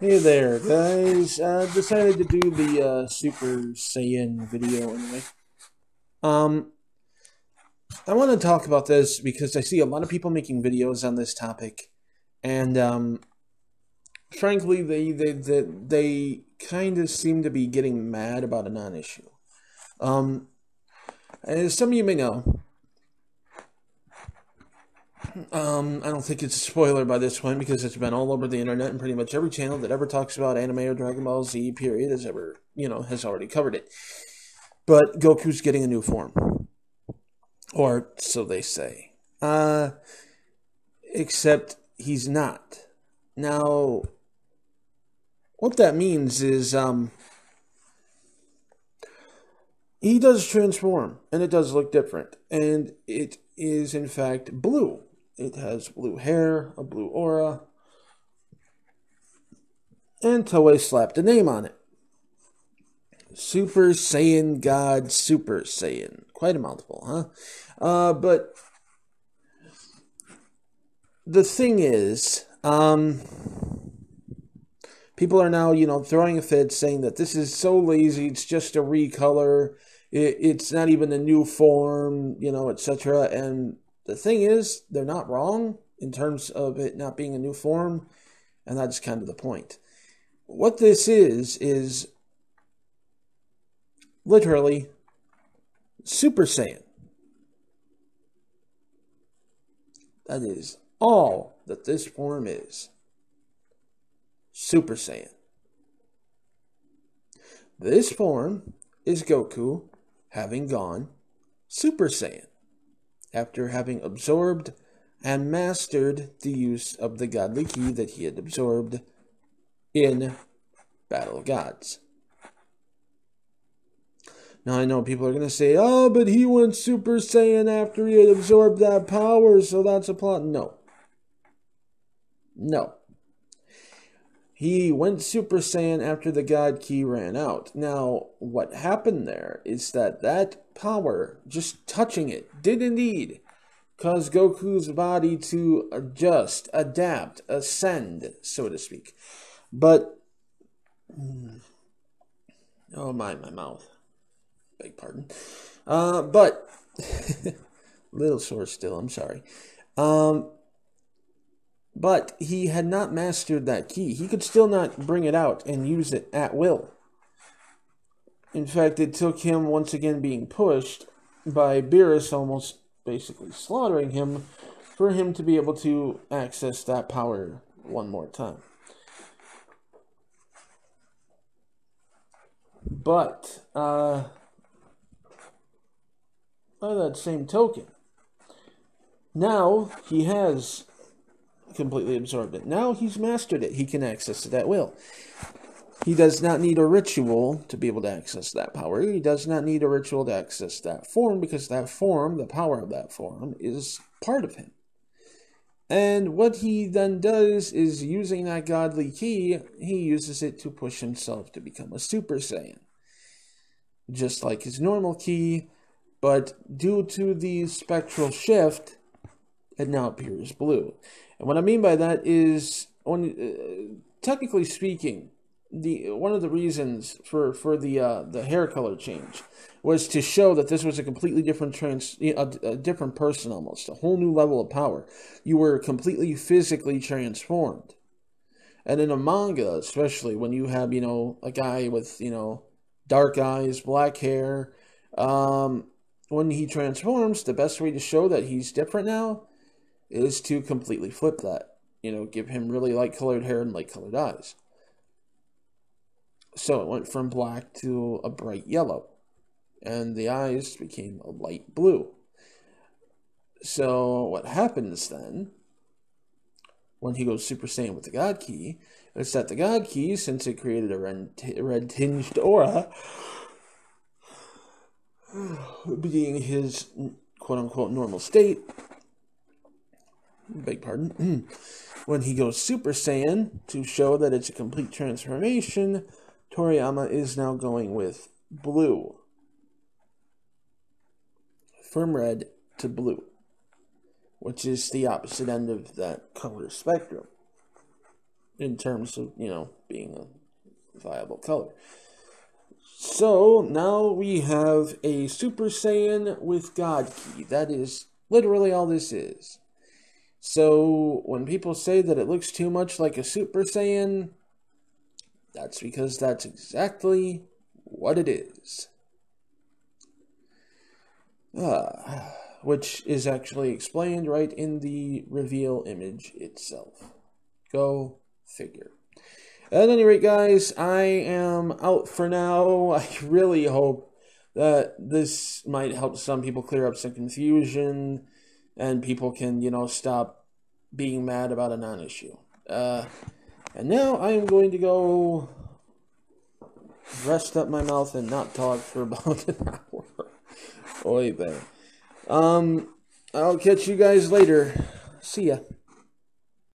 Hey there, guys. Decided to do the Super Saiyan video anyway. Um, I want to talk about this because I see a lot of people making videos on this topic, and frankly, they kind of seem to be getting mad about a non-issue. Um, as some of you may know, I don't think it's a spoiler by this point because it's been all over the internet and pretty much every channel that ever talks about anime or Dragon Ball Z period has ever, has already covered it. But Goku's getting a new form. Or so they say. Except he's not. Now, what that means is, he does transform, and it does look different. And it is, in fact, blue. It has blue hair, a blue aura, and Toei slapped a name on it. Super Saiyan God Super Saiyan. Quite a mouthful, huh? But the thing is, people are now, throwing a fit saying that this is so lazy, it's just a recolor, it's not even a new form, etc. And the thing is, they're not wrong in terms of it not being a new form, and that's kind of the point. What this is literally Super Saiyan. That is all that this form is. Super Saiyan. This form is Goku having gone Super Saiyan after having absorbed and mastered the use of the godly ki that he had absorbed in Battle of Gods. Now I know people are going to say, oh, but he went Super Saiyan after he had absorbed that power, so that's a plot. No. He went Super Saiyan after the God Ki ran out. Now, what happened there is that power, just touching it, did indeed cause Goku's body to adjust, adapt, ascend, so to speak. But, oh my mouth. Beg pardon. But, little sore still, I'm sorry. But he had not mastered that ki. He could still not bring it out and use it at will. In fact, it took him once again being pushed by Beerus almost basically slaughtering him for him to be able to access that power one more time. But, by that same token, now he has completely absorbed it. Now he's mastered it. He can access it at will. He does not need a ritual to be able to access that power. He does not need a ritual to access that form because that form, the power of that form, is part of him. And what he then does is using that godly ki, he uses it to push himself to become a Super Saiyan. Just like his normal ki, but due to the spectral shift, it now appears blue. And what I mean by that is, technically speaking, one of the reasons for the hair color change was to show that this was a completely different a different person, almost a whole new level of power. You were completely physically transformed. And in a manga, especially when you have a guy with dark eyes, black hair, when he transforms, the best way to show that he's different now is to completely flip that. Give him really light colored hair and light colored eyes. So it went from black to a bright yellow. And the eyes became a light blue. So what happens then, when he goes Super Saiyan with the God Ki, is that the God Ki, since it created a red-tinged aura, being his quote-unquote normal state, beg pardon, when he goes Super Saiyan, to show that it's a complete transformation, Toriyama is now going with blue. From red to blue, which is the opposite end of that color spectrum. in terms of, being a viable color. So now we have a Super Saiyan with God Ki. That is literally all this is. So when people say that it looks too much like a Super Saiyan, that's because that's exactly what it is. Which is actually explained right in the reveal image itself. Go figure. At any rate, guys, I am out for now. I really hope that this might help some people clear up some confusion and people can, stop being mad about a non-issue. And now I am going to go rest up my mouth and not talk for about an hour. Oy vey. I'll catch you guys later. See ya.